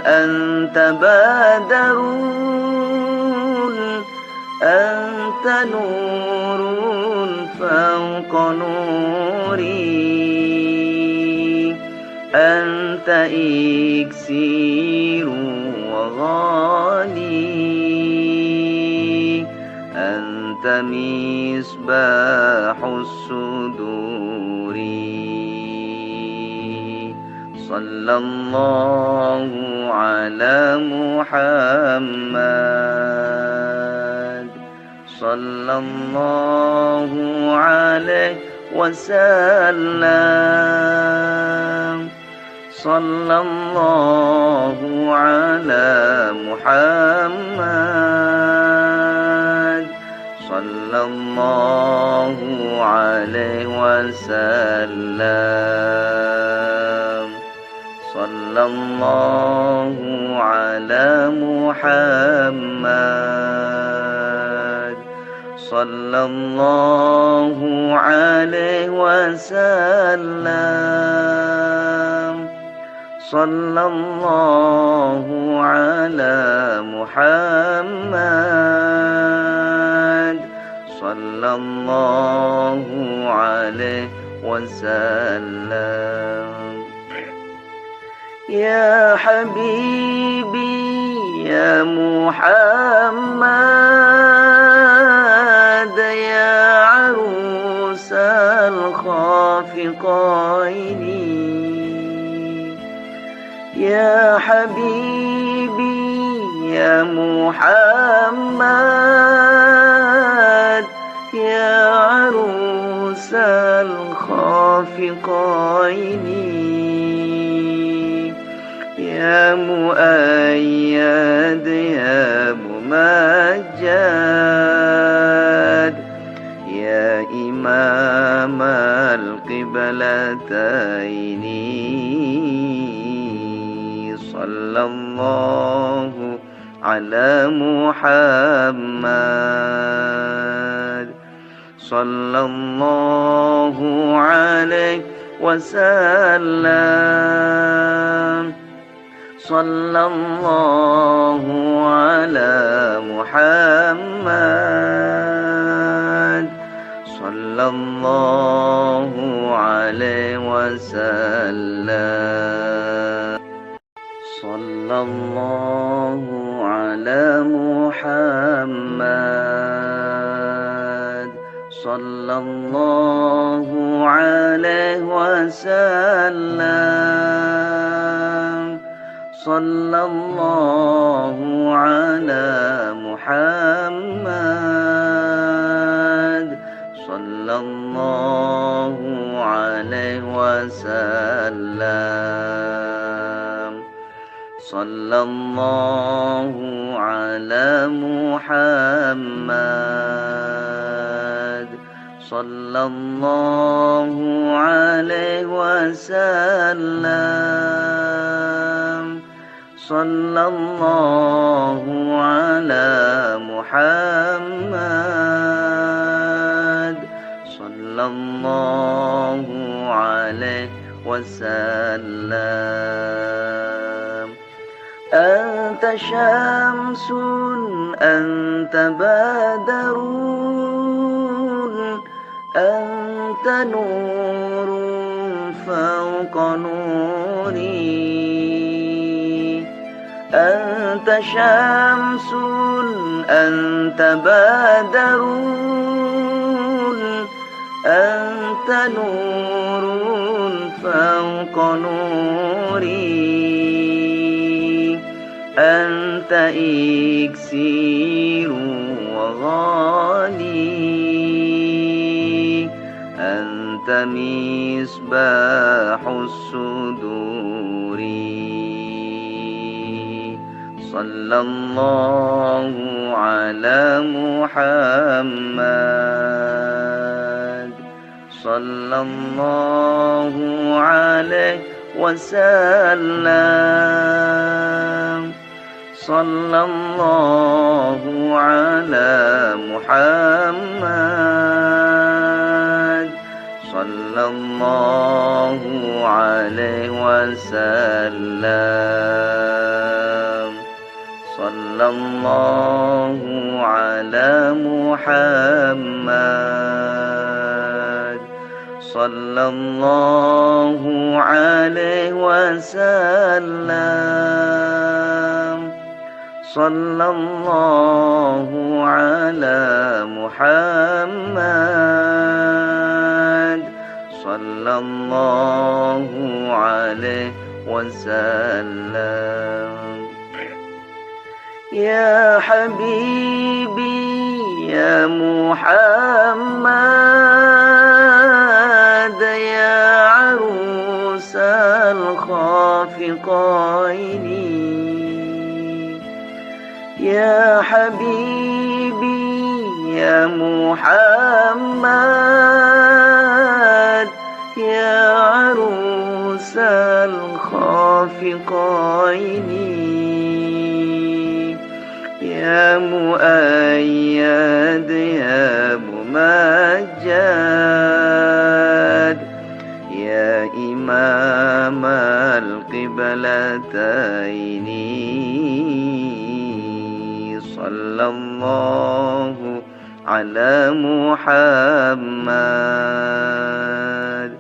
أنت بدر أنت نور فوق نوري أنت إكسير وغالي أنت مصباح الصدور صلى الله على محمد صلى الله عليه وسلم صلى الله على محمد صلى الله عليه وسلم صلى الله على محمد صلى الله عليه وسلم صلى الله على محمد صلى الله عليه وسلم يا حبيبي يا محمد يا عروس الخافقين يا حبيبي يا محمد يا عروس الخافقين يا مؤيد يا ممجد يا إمام القبلتين صلى الله على محمد صلى الله عليه وسلم صلى الله على محمد صلى الله عليه وسلم صلى الله على محمد صلى الله عليه وسلم صلى الله على محمد صلى الله عليه وسلم صلى الله على محمد صلى الله عليه وسلم صلى الله على محمد صلى الله عليه وسلم أنت شمس أنت بدر أنت نور فوق نوري أنت شمس أنت بدر أنت نور فوق نوري أنت إكسير وغالي أنت مصباح الصدور صلى الله على محمد صلى الله عليه وسلم صلى الله على محمد صلى الله عليه وسلم صلى الله على محمد صلى الله عليه وسلم صلى الله على محمد صلى الله عليه وسلم يا حبيبي يا محمد يا عروس الخافقين يا حبيبي يا محمد يا عروس الخافقين يا مؤيد يا ممجد يا إمام القبلتين صلى الله على محمد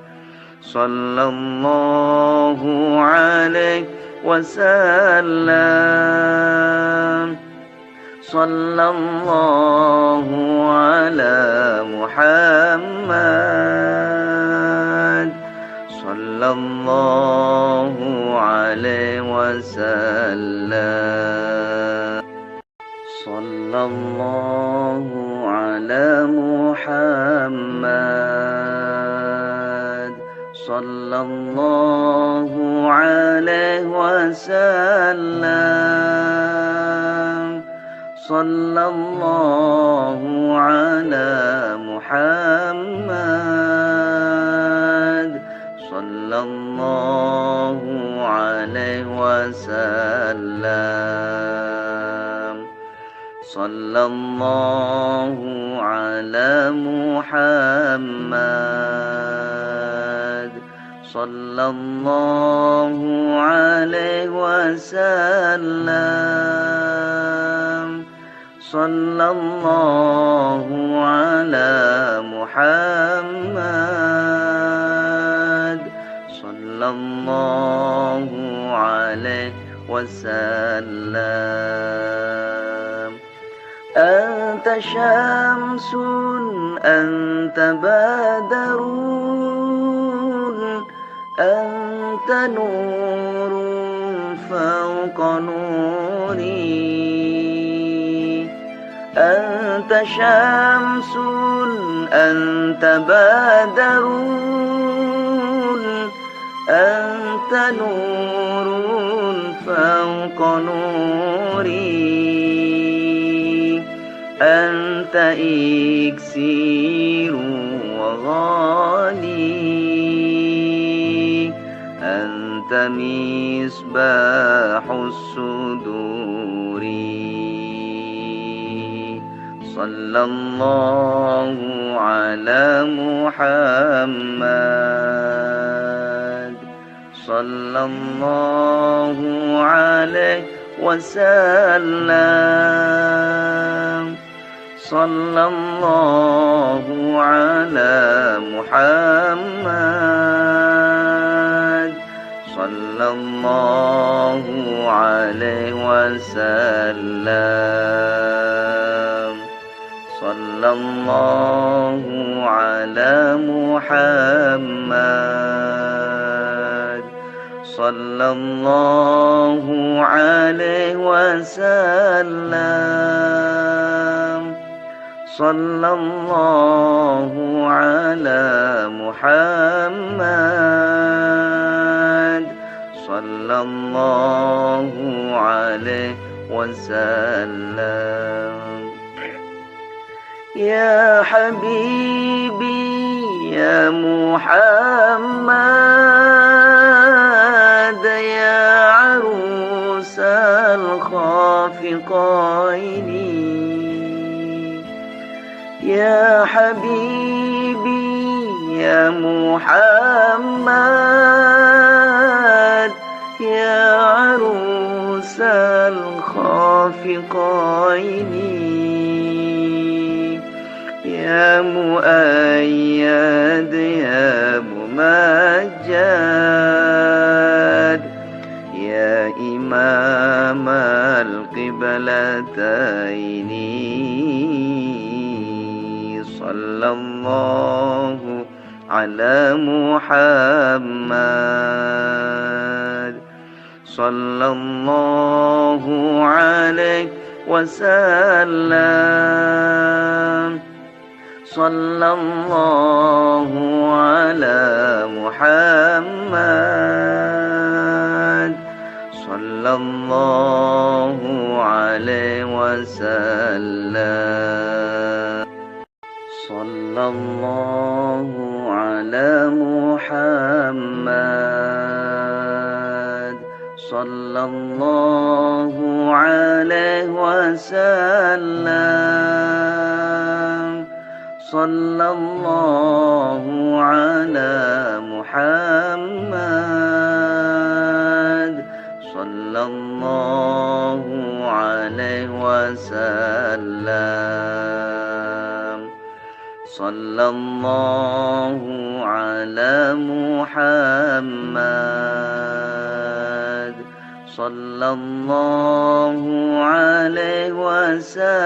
صلى الله عليه وسلم صلى الله على محمد صلى الله عليه وسلم صلى الله على محمد صلى الله عليه وسلم صلى الله على محمد صلى الله عليه وسلم صلى الله على محمد صلى الله عليه وسلم صلى الله على محمد صلى الله عليه وسلم أنت شمس أنت بدر أنت نور فوق نوري أنت شمس أنت بدر أنت نور فوق نوري أنت إكسير وغالي أنت مصباح الصدور صلى الله على محمد صلى الله عليه وسلم صلى الله على محمد صلى الله عليه وسلم صلى الله على محمد صلى الله عليه وسلم صلى الله على محمد صلى الله عليه وسلم يا حبيبي يا محمد يا عروس الخافقين يا حبيبي يا محمد يا عروس عروس الخافقين يا مؤيد يا ممجد يا إمام القبلتين صلى الله على محمد صلى الله عليه وسلم صلى الله على محمد صلى الله عليه وسلم صلى الله على محمد صلى الله عليه وسلم صلى الله على محمد صلى الله عليه وسلم صلى الله على محمد صلى الله عليه وسلم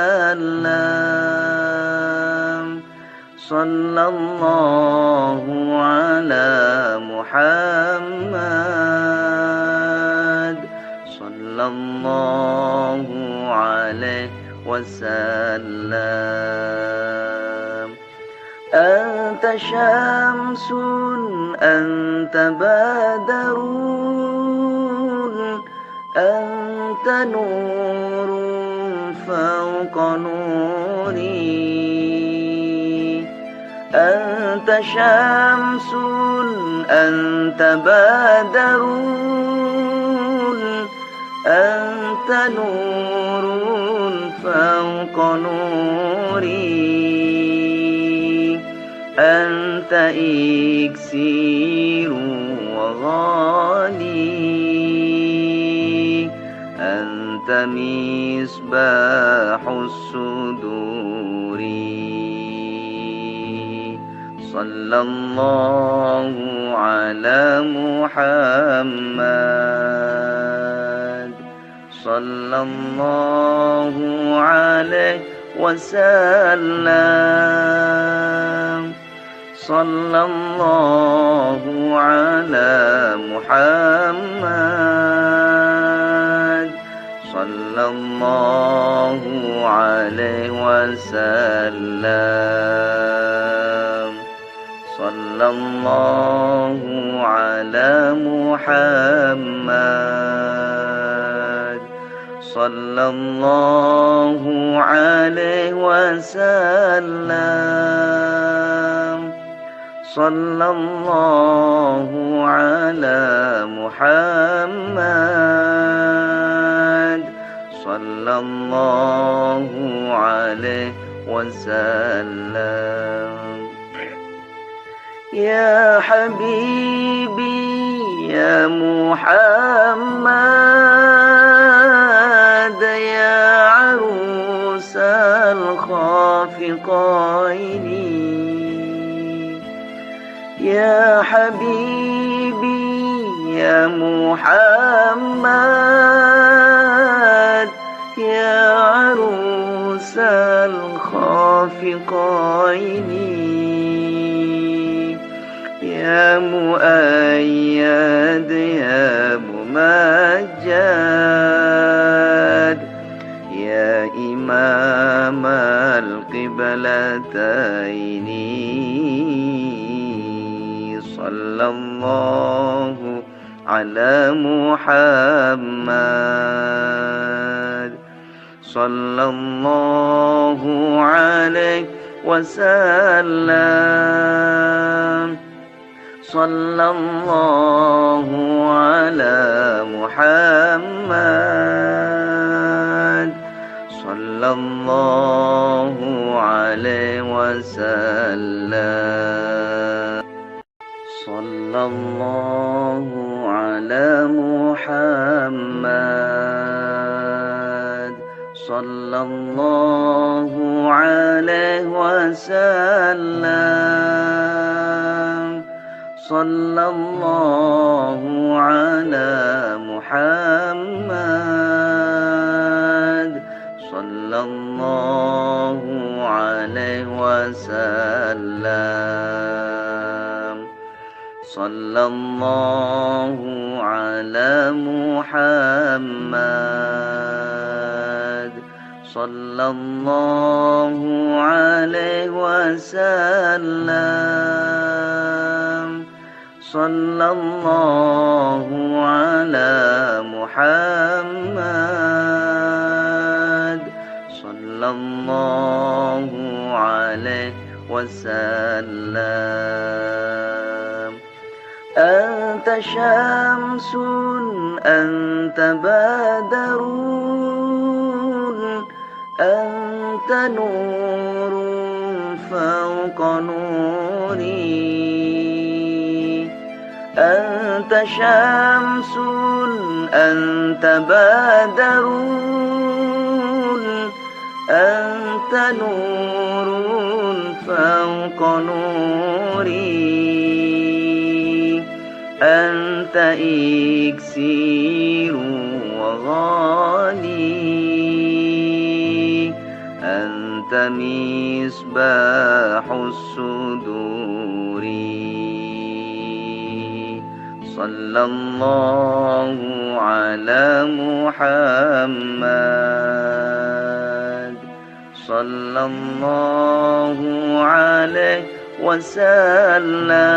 صلى الله على محمد صلى الله عليه وسلم أنت شمس أنت بدر أنت نور فوق نوري أنت شمس أنت بدر أنت نور فوق نوري أنت إكسير وغالي أنت مصباح الصدور صلى الله على محمد صلى الله عليه وسلم صلى الله على محمد صلى الله عليه وسلم صلى الله على محمد صلى الله عليه وسلم صلى الله على محمد صلى الله عليه وسلم يا حبيبي يا محمد يا عروس الخافقين يا حبيبي يا محمد يا عروس الخافقين يا مؤيد يا ممجد يا إمام القبلتين صلى الله على محمد صلى الله عليه وسلم صلى الله على محمد صلى الله عليه وسلم صلى الله على محمد صلى الله عليه وسلم صلى الله على محمد صلى الله عليه وسلم صلى الله على محمد صلى الله عليه وسلم صلى الله على محمد صلى الله عليه وسلم أنت شمس أنت بدر أنت نور فوق نوري أنت شمس أنت بدر أنت نور فوق نوري أنت إكسير وغالي أنت مصباح الصدور صلى الله على محمد صلى الله عليه وسلم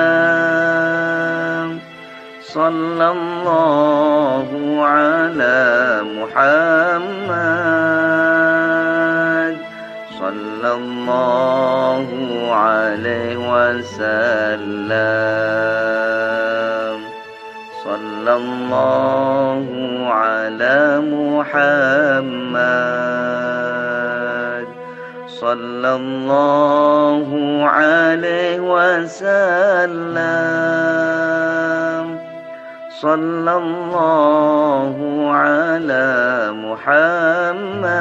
صلى الله على محمد صلى الله عليه وسلم صلى الله على محمد صلى الله عليه وسلم صلى الله على محمد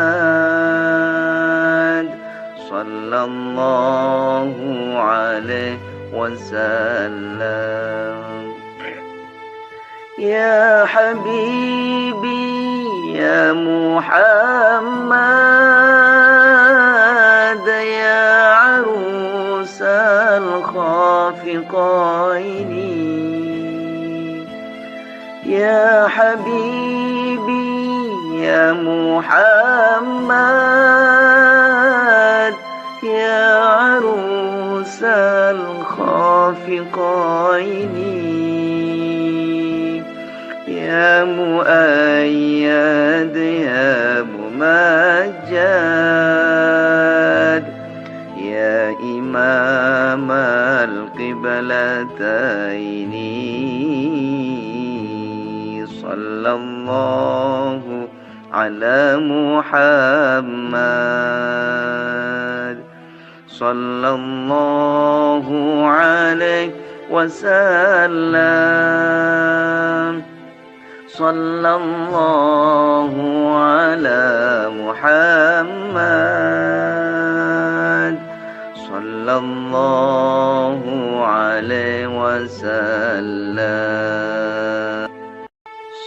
صلى الله عليه وسلم يا حبيبي يا محمد يا عروس الخافقين يا حبيبي يا محمد يا عروس الخافقين يا مؤيد يا ممجد يا إمام القبلتين صلى الله على محمد صلى الله عليه وسلم صلى الله على محمد صلى الله عليه وسلم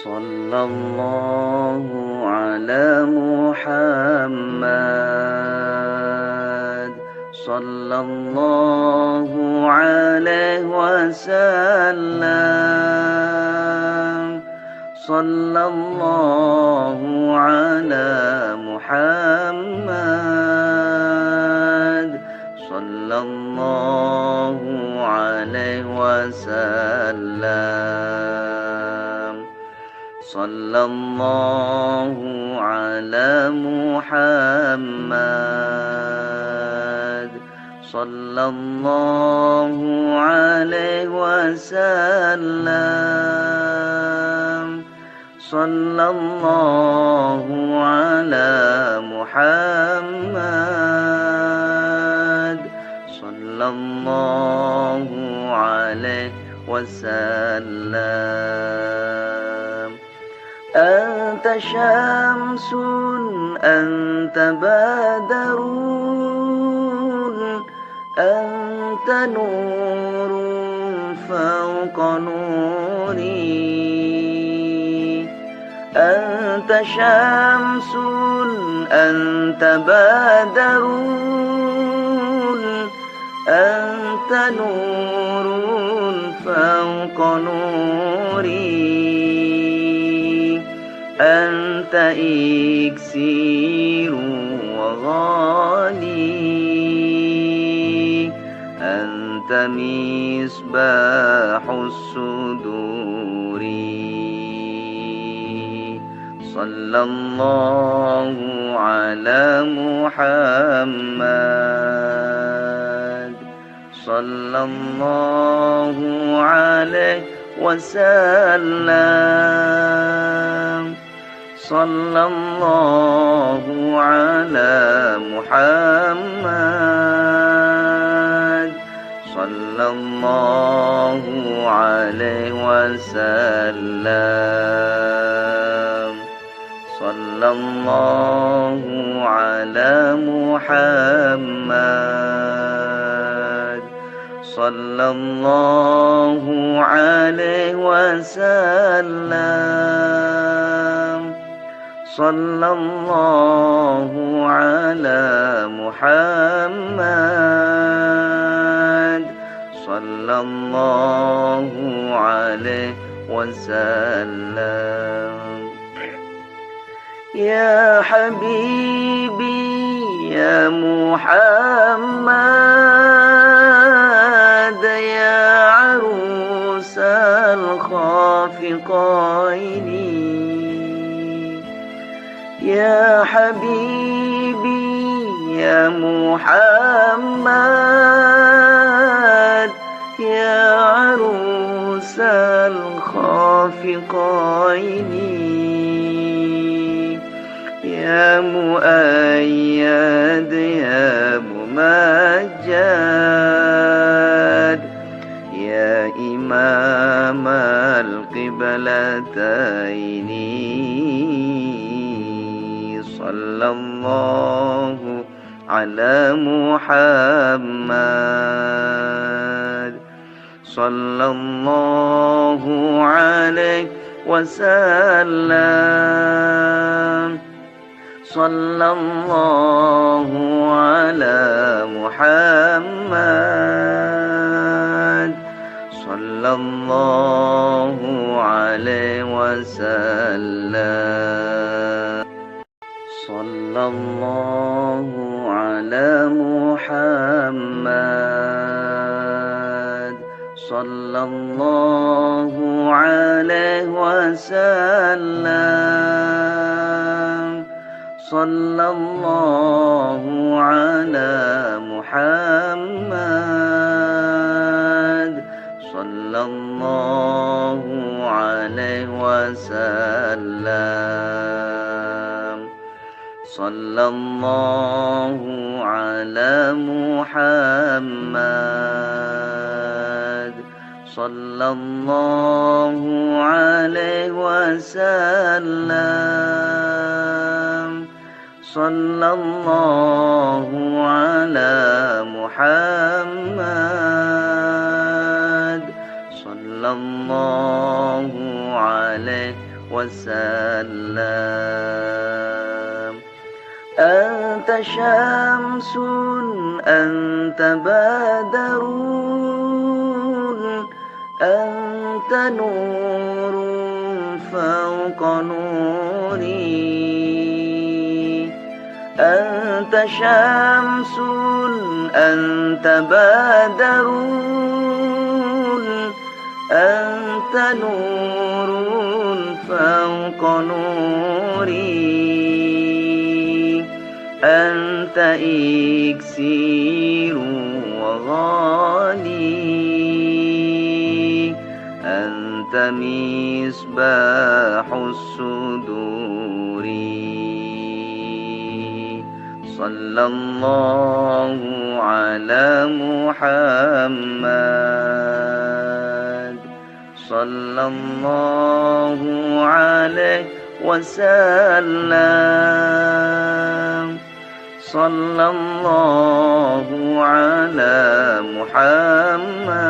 صلى الله على محمد صلى الله عليه وسلم صلى الله على محمد صلى الله عليه وسلم صلى الله على محمد صلى الله عليه وسلم صلى الله على محمد صلى الله عليه وسلم أنت شمس أنت بدر أنت نور فوق نوري أنت شمس أنت بدر أنت نور فوق نوري أنت إكسير وغالي أنت مصباح الصدور صلى الله على محمد صلى الله عليه وسلم صلى الله على محمد صلى الله عليه وسلم صلى الله على محمد صلى الله عليه وسلم صلى الله على محمد صلى الله عليه وسلم يا حبيبي يا محمد يا عروس الخافقين يا حبيبي يا محمد يا عروس الخافقين يا مؤيد يا ممجد يا إمام القبلتين صلى الله على محمد صلى الله عليه وسلم صلى الله على محمد صلى الله عليه وسلم صلى الله على محمد صلى الله عليه وسلم صلى الله على محمد صلى الله عليه وسلم صلى الله على محمد صلى الله عليه وسلم صلى الله على محمد صلى الله عليه وسلم أنت شمس أنت بدر أنت نور فوق نوري أنت شمس أنت بدر أنت نور فوق نوري أنت إكسير وغالي أنت مصباح الصدور صلى الله على محمد صلى الله عليه وسلم صلى الله على محمد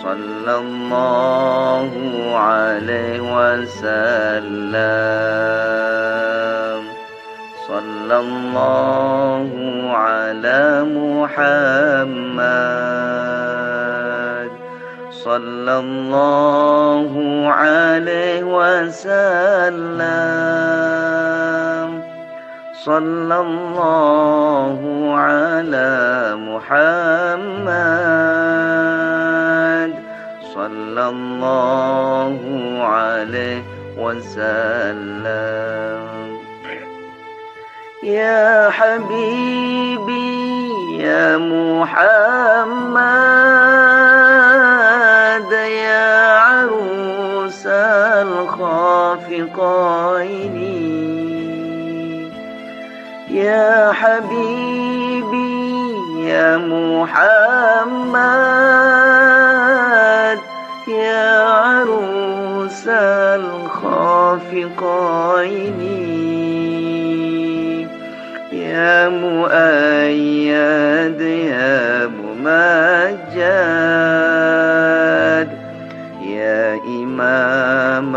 صلى الله عليه وسلم صلى الله على محمد صلى الله عليه وسلم صلى الله على محمد صلى الله عليه وسلم يا حبيبي يا محمد يا عروس الخافقين يا حبيبي يا محمد يا عروس الخافقين يا مؤيد يا ممجد يا إمام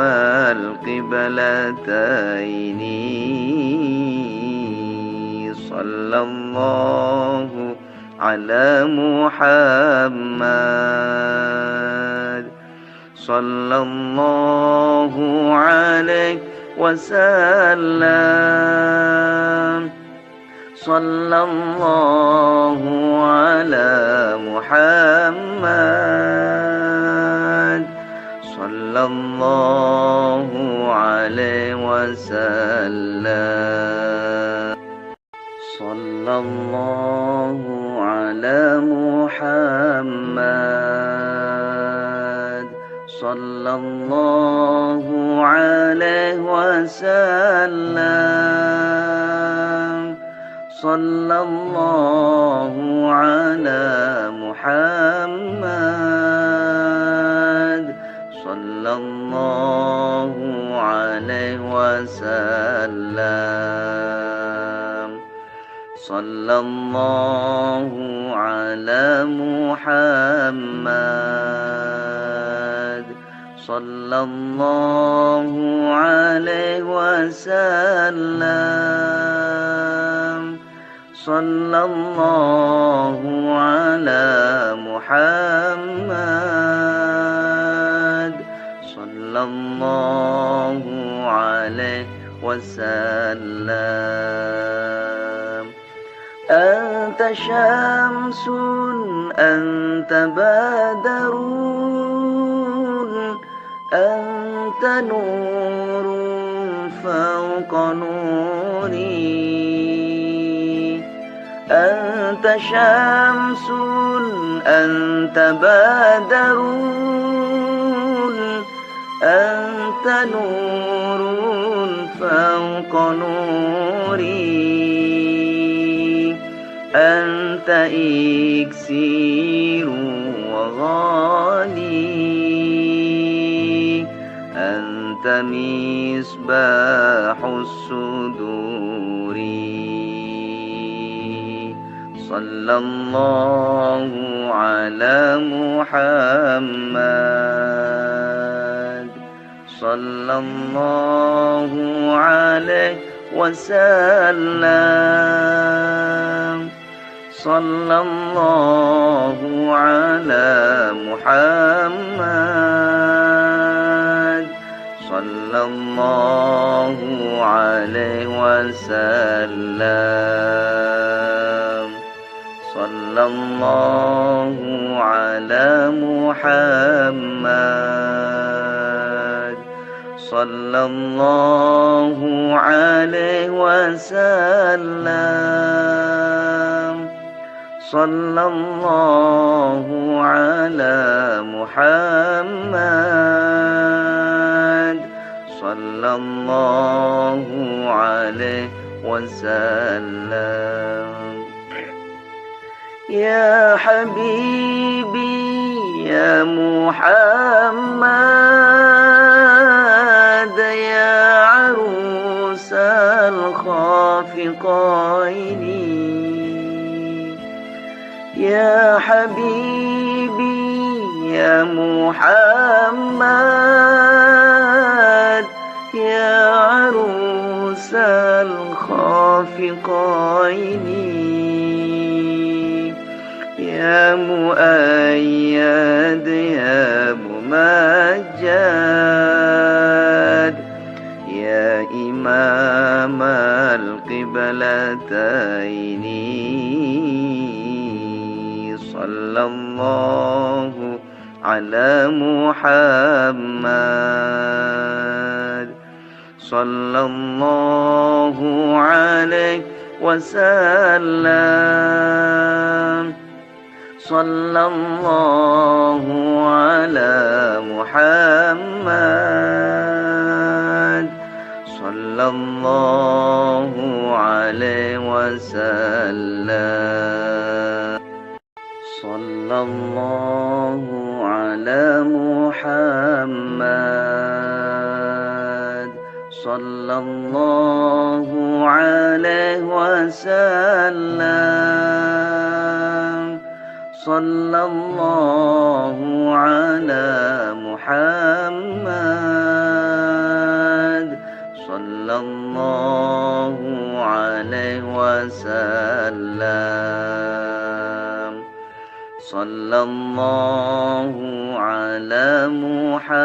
القبلتين صلى الله على محمد صلى الله عليه وسلم صلى الله على محمد صلى الله عليه وسلم صلى الله على محمد صلى الله عليه وسلم صلى الله على محمد صلى الله عليه وسلم صلى الله على محمد صلى الله عليه وسلم صلى الله على محمد صلى الله عليه وسلم أنت شمس أنت بدر أنت نور فوق نوري أنت شمس أنت بدر أنت نور فوق نوري أنت إكسير وغالي أنت مصباح الصدور صلى الله على محمد صلى الله عليه وسلم صلى الله على محمد صلى الله عليه وسلم صلى الله على محمد صلى الله عليه وسلم صلى الله على محمد صلى الله عليه وسلم يا حبيبي يا محمد يا عروس الخافقين يا حبيبي يا محمد يا عروس الخافقين يا مؤيد يا ممجد يا إمام القبلتين صلى الله على محمد صلى الله عليه وسلم صلى الله على محمد صلى الله عليه وسلم صلى الله على محمد صلى الله عليه وسلم صلى الله على محمد صلى الله عليه وسلم صلى الله على محمد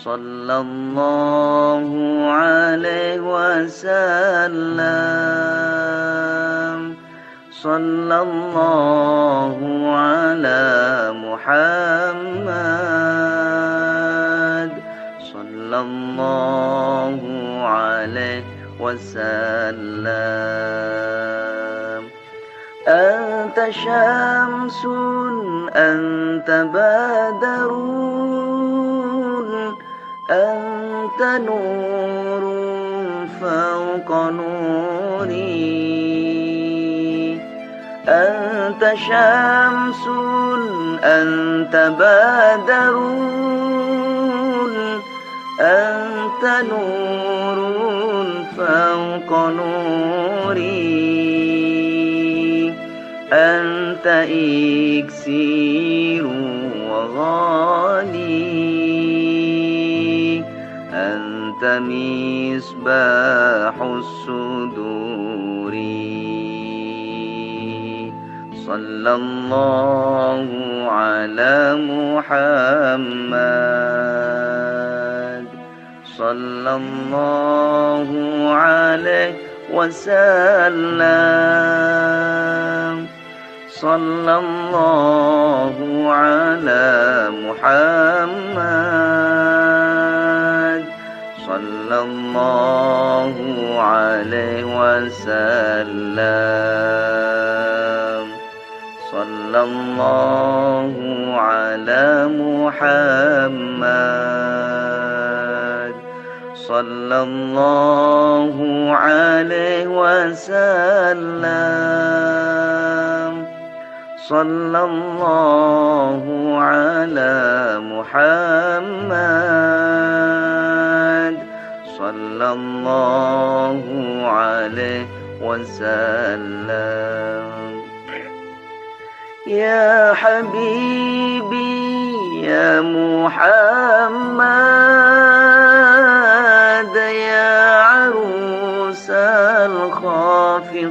صلى الله عليه وسلم صلى الله على محمد صلى الله عليه وسلم أنت شمس أنت بدر أنت نور فوق نوري أنت شمس أنت بدر أنت نور فوق نوري أنت إكسير وغالي أنت مصباح الصدور صلى الله على محمد صلى الله عليه وسلم صلى الله على محمد صلى الله عليه وسلم صلى الله على محمد صلى الله عليه وسلم صلى الله على محمد صلى الله عليه وسلم يا حبيبي يا محمد يا عروس الخافقين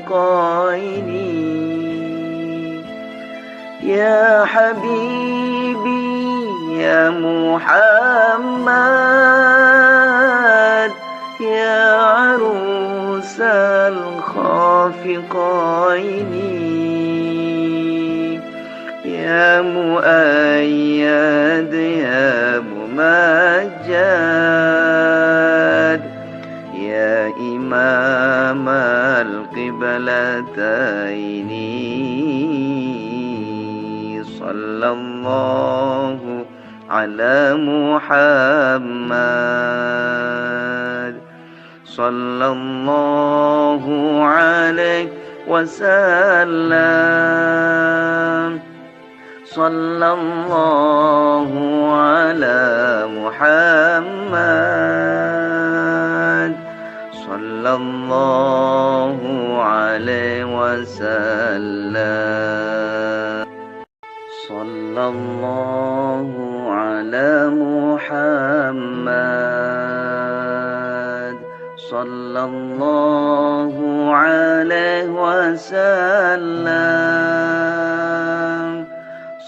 يا حبيبي يا محمد يا عروس الخافقين يا مؤيد يا ممجد يا إمام القبلتين صلى الله على محمد صلى الله عليه وسلم صلى الله على محمد صلى الله عليه وسلم صلى الله على محمد صلى الله عليه وسلم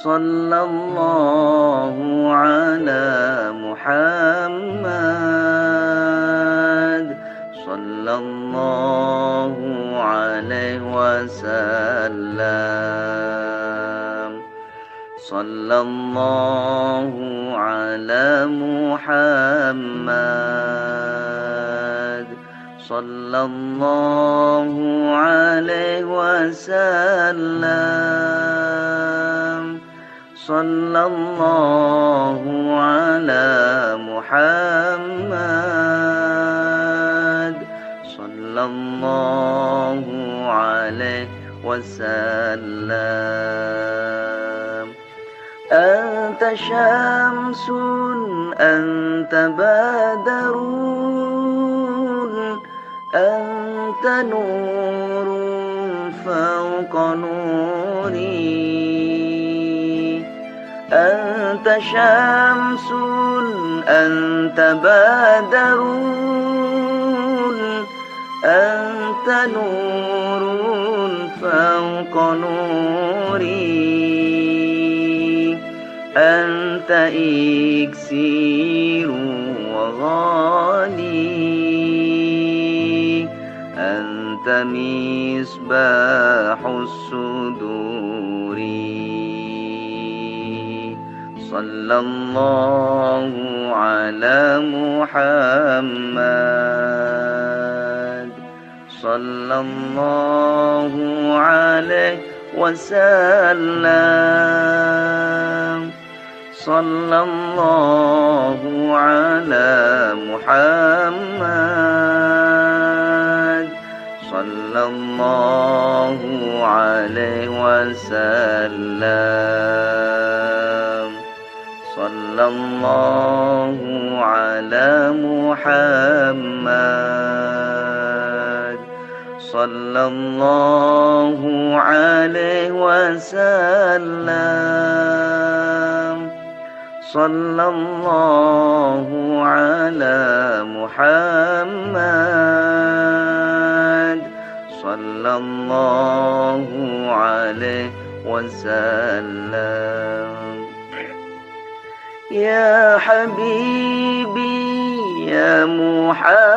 صلى الله على محمد صلى الله عليه وسلم صلى الله على محمد صلى الله عليه وسلم صلى الله على محمد صلى الله عليه وسلم أنت شمس أنت بدر أنت نور فوق نوري أنت شمس أنت بدر أنت نور فوق نوري أنت إكسير وغالي أنت مصباح الصدور صلى الله على محمد صلى الله عليه وسلم صلى الله على محمد صلى الله عليه وسلم صلى الله على محمد صلى الله عليه وسلم صلى الله على محمد صلى الله عليه وسلم يا حبيبي يا محمد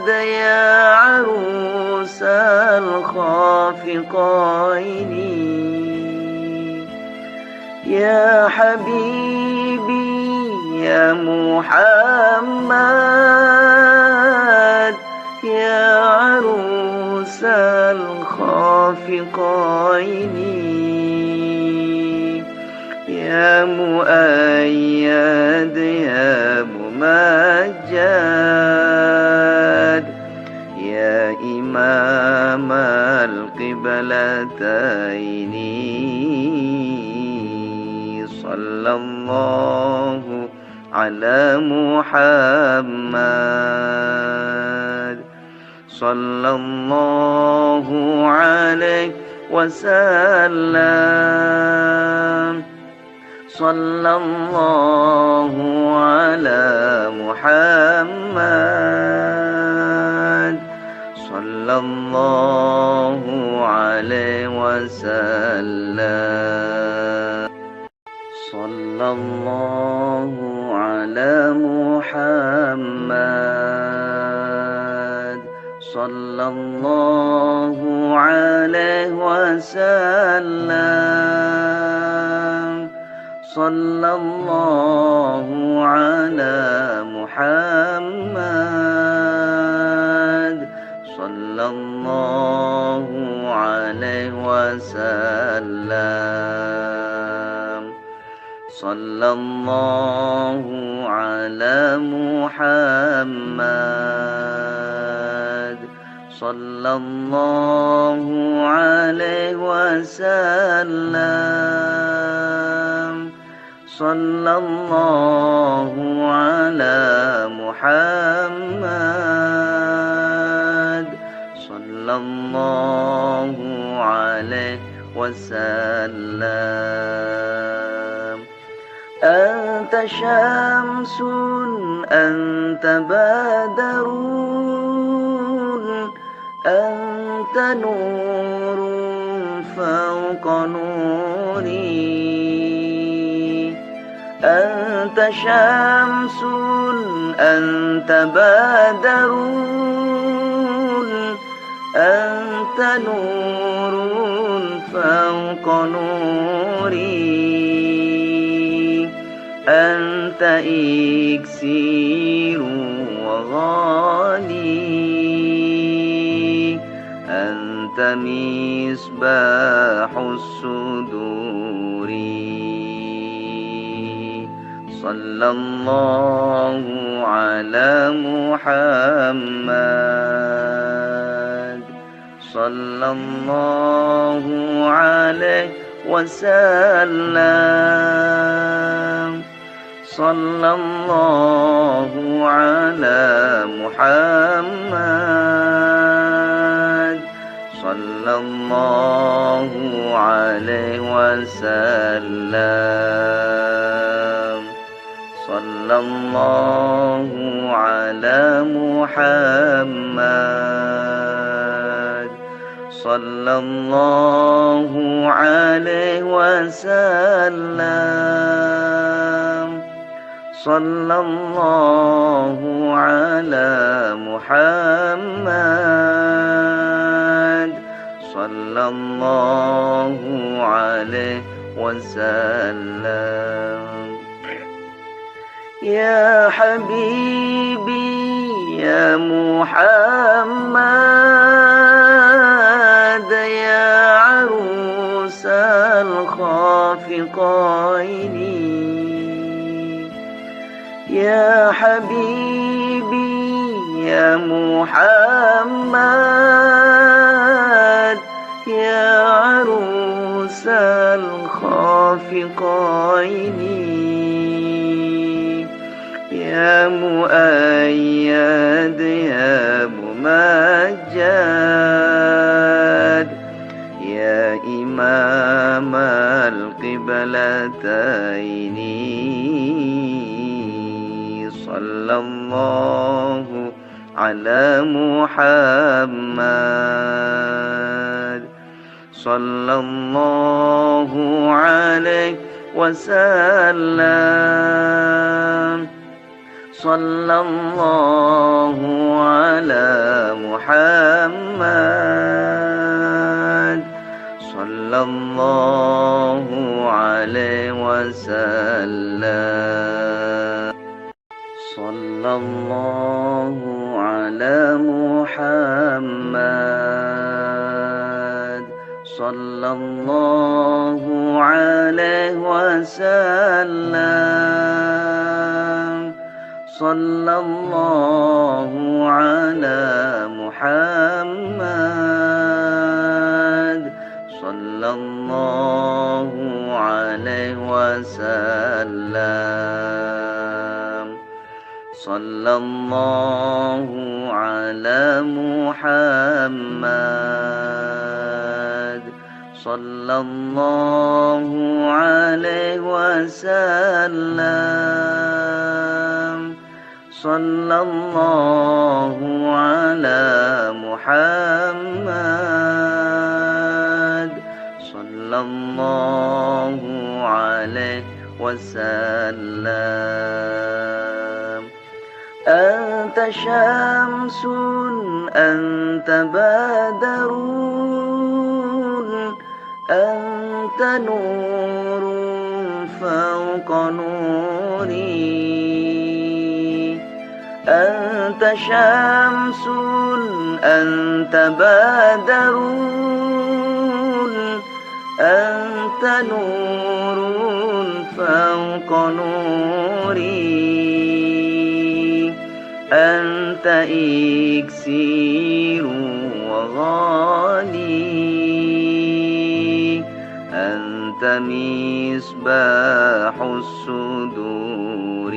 يا عروس الخافقين يا حبيبي يا محمد يا عروس الخافقين يا مؤيد يا ممجد يا إمام القبلتين صلى الله على محمد صلى الله عليه وسلم صلى الله على محمد صلى الله عليه وسلم صلى الله على محمد صلى الله عليه وسلم صلى الله على محمد صلى الله عليه وسلم صلى الله على محمد صلى الله عليه وسلم. صلى الله على محمد صلى الله عليه وسلم. أنت شمس أنت بدر أنت نور فوق نوري. أنت شمس أنت بدر أنت نور فوق نوري. أنت إكسير وغالي أنت مصباح الصدور. صلى الله على محمد صلى الله عليه وسلم. صلى الله على محمد صلى الله عليه وسلم. صلى الله على محمد صلى الله عليه وسلم. صلى الله على محمد صلى الله عليه وسلم. يا حبيبي يا محمد يا عروس الخافقين. يا حبيبي يا محمد يا عروس الخافقين. يا مؤيد يا ممجد يا إمام القبلتين. صلى الله على محمد صلى الله عليه وسلم. صلى الله على محمد صلى الله عليه وسلم. صلى الله على محمد صلى الله عليه وسلم. صلى الله على محمد صلى الله عليه وسلم. صلى الله على محمد صلى الله عليه وسلم. صلى الله على محمد صلى الله عليه وسلم. أنت شمس أنت بدر أنت نور فوق نوري. أنت شمس أنت بدر أنت نور فوق نوري. أنت إكسير وغالي أنت مصباح الصدور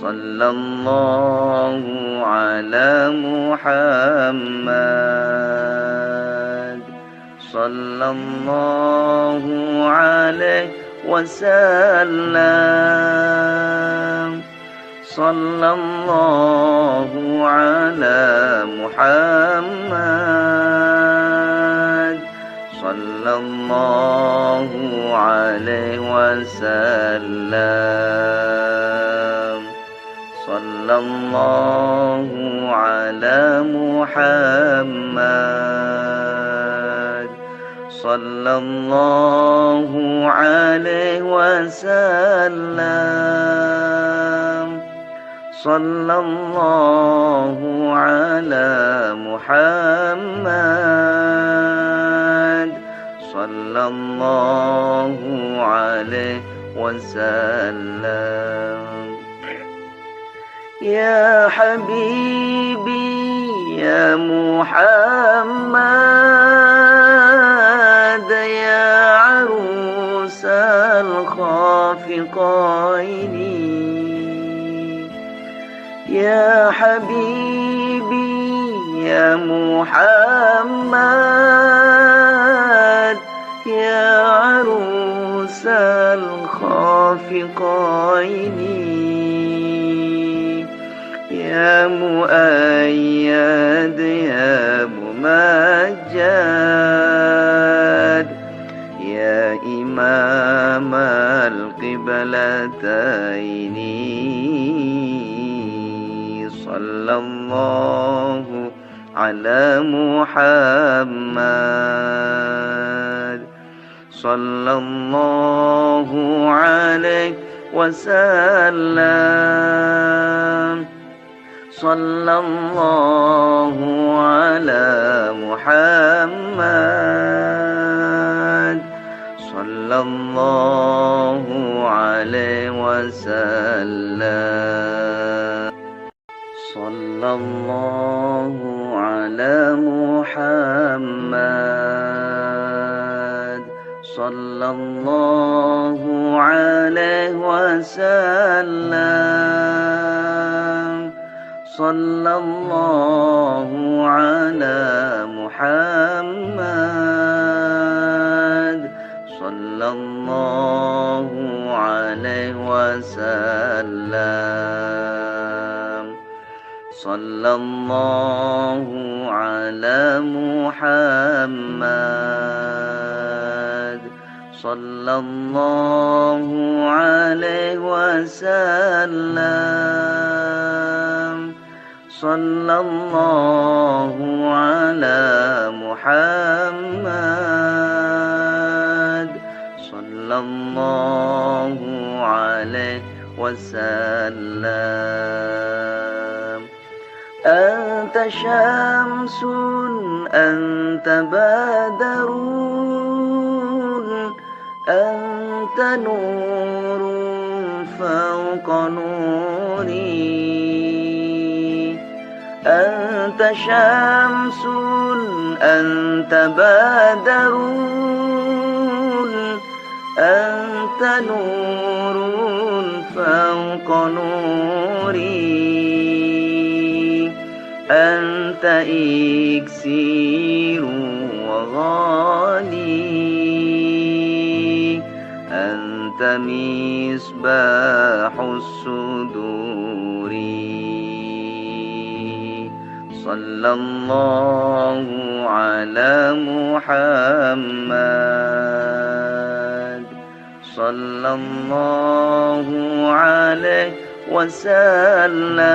صلى الله على محمد صلى الله عليه وسلم صلى الله على محمد صلى الله عليه وسلم صلى الله على محمد صلى الله عليه وسلم صلى الله على محمد صلى الله عليه وسلم يا حبيبي يا محمد يا عروس الخافقين يا حبيبي يا محمد يا عروس الخافقين يا مؤيد يا ممجد يا إمام القبلتين صلى الله على محمد صلى الله عليه وسلم صلى الله على محمد صلى الله عليه وسلم صلى الله على محمد صلى الله عليه وسلم صلى الله على محمد صلى الله عليه وسلم صلى الله على محمد صلى الله عليه وسلم صلى الله على محمد صلى الله عليه وسلم أنت شمس أنت بدر أنت نور فوق نوري أنت شمس أنت بدر أنت نور فوق نوري أنت إكسير وغالي أنت مصباح الصدور صلى الله على محمد صلى الله عليه وسلم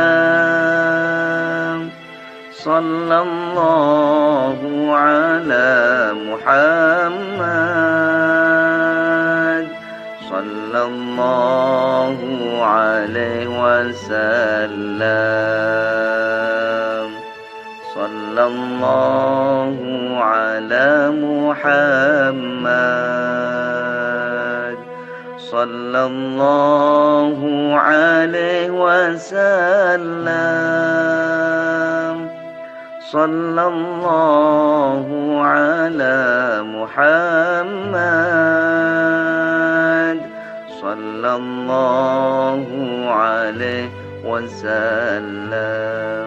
صلى الله على محمد صلى الله عليه وسلم صلى الله على محمد صلى الله عليه وسلم صلى الله على محمد صلى الله عليه وسلم.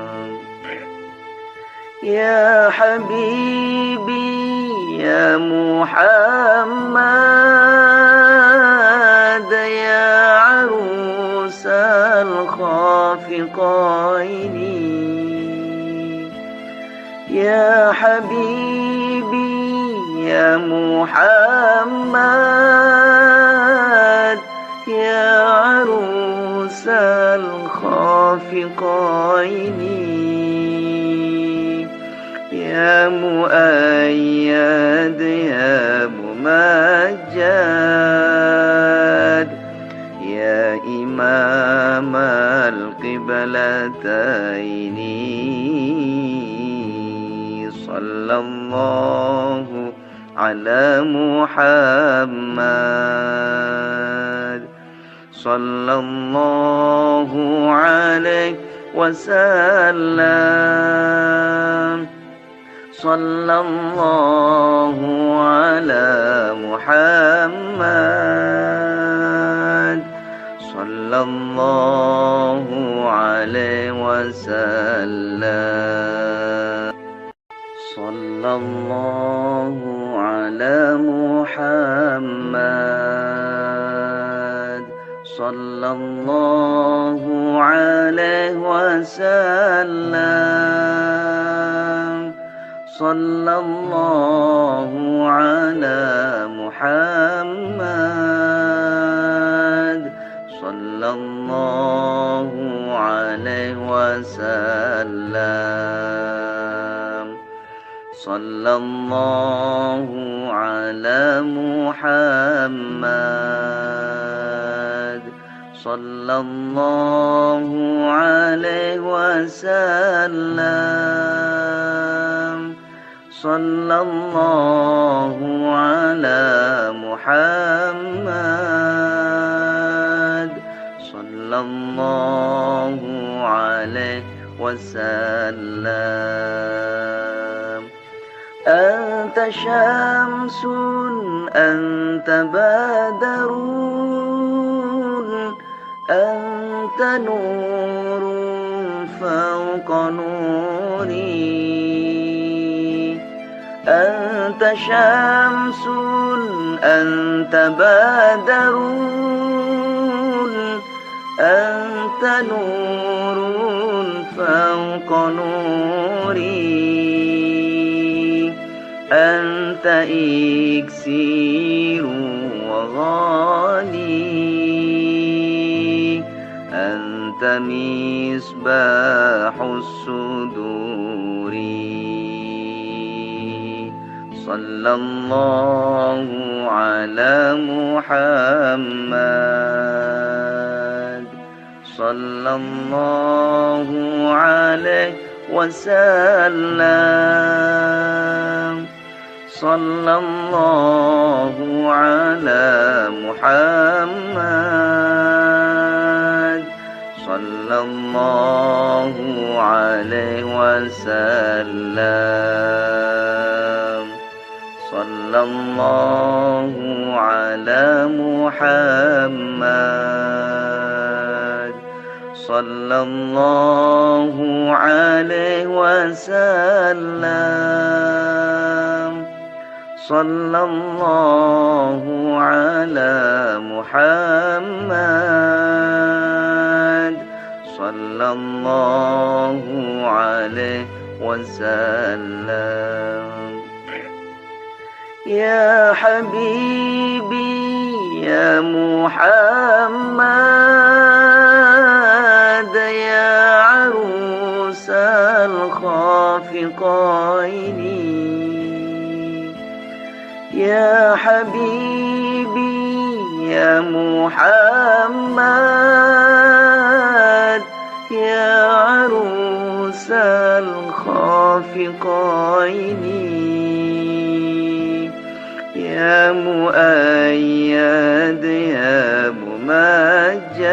يا حبيبي يا محمد يا عروس الخافقين، يا حبيبي يا محمد يا عروس الخافقين، يا مؤيد يا ممجد يا إمام القبلتين، صلى الله على محمد صلى الله عليه وسلم. صلى الله على محمد صلى الله عليه وسلم. صلى الله على محمد صلى الله عليه وسلم. صلى الله على محمد صلى الله عليه وسلم. صلى الله على محمد صلى الله عليه وسلم. صلى الله على محمد صلى الله عليه وسلم. أنت شمس أنت بدر أنت نور فوق نوري. أنت شمس أنت بدر أنت نور فوق نوري. أنت إكسير وغالي أنت مصباح الصدور. صلى الله على محمد صلى الله عليه وسلم. صلى الله على محمد صلى الله عليه وسلم. صلى الله على محمد صلى الله عليه وسلم. صلى الله على محمد صلى الله عليه وسلم. يا حبيبي يا محمد يا عروس الخافقين، يا حبيبي يا محمد يا عروس الخافقين، يا مؤيد يا ممجد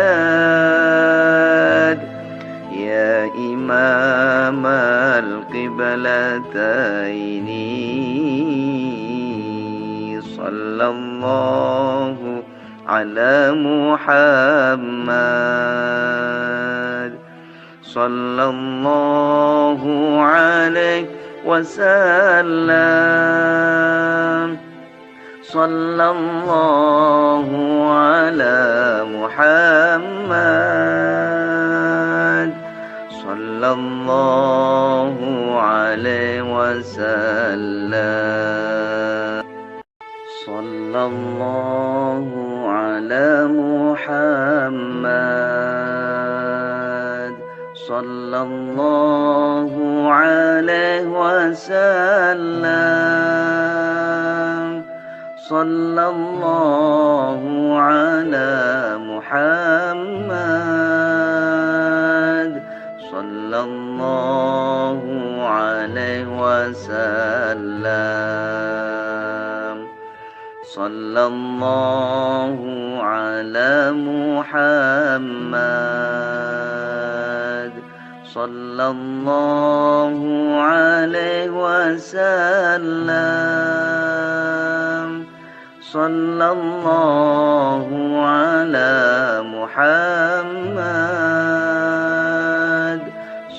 يا إمام القبلتين. القبلتين صلى الله على محمد صلى الله عليه وسلم صلى الله على محمد صلى الله عليه وسلم صلى الله على محمد صلى الله عليه وسلم صلى الله على محمد صلى الله عليه وسلم صلى الله على محمد صلى الله عليه وسلم صلى الله على محمد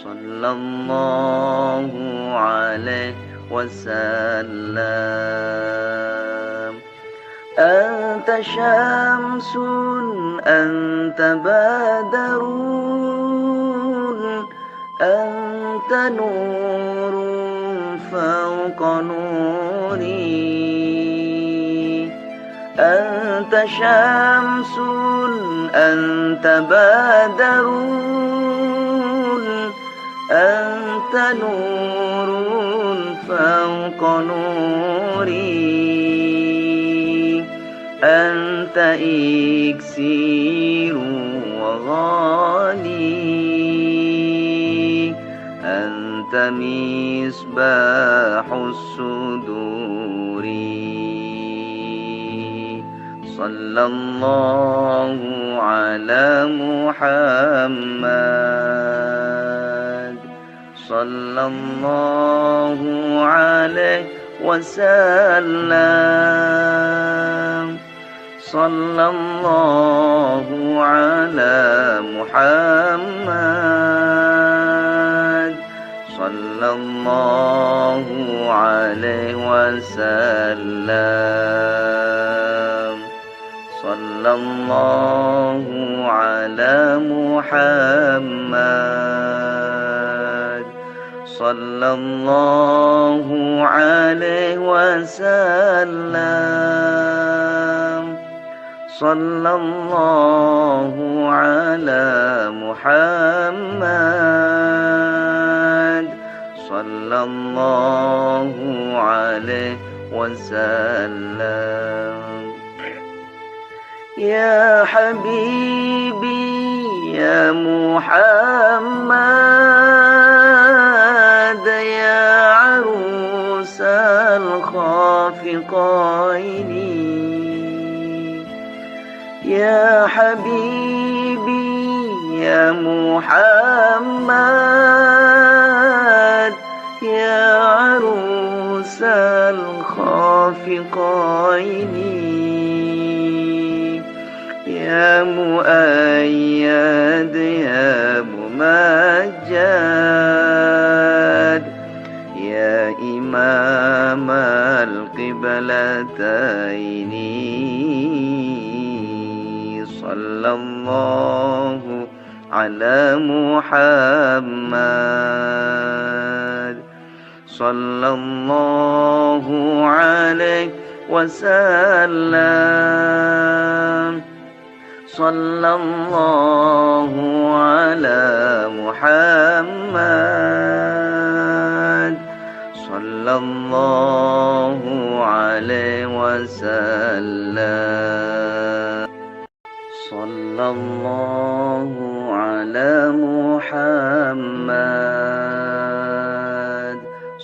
صلى الله عليه وسلم أنت شمس أنت بدر أنت نور فوق نوري أنت شمس أنت بدر أنت نور فوق نوري أنت إكسير وغالي أنت مصباح الصدور صلى الله على محمد صلى الله عليه وسلم صلى الله على محمد صلى الله عليه وسلم صلى الله على محمد صلى الله عليه وسلم صلى الله على محمد صلى الله عليه وسلم يا حبيبي يا محمد يا عروس الخافقين يا حبيبي يا محمد يا عروس الخافقين يا مؤيد يا ممجد يا إمام القبلتين صلى الله على محمد صلى الله عليه وسلم صلى الله على محمد صلى الله عليه وسلم صلى الله على محمد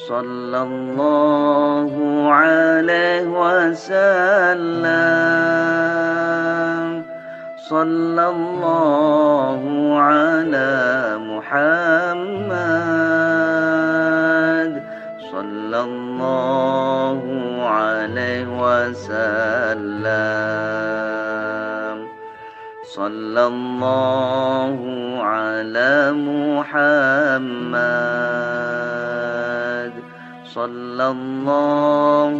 صلى الله عليه وسلم صلى الله على محمد الله عليه وسلم صلى الله على محمد صلى الله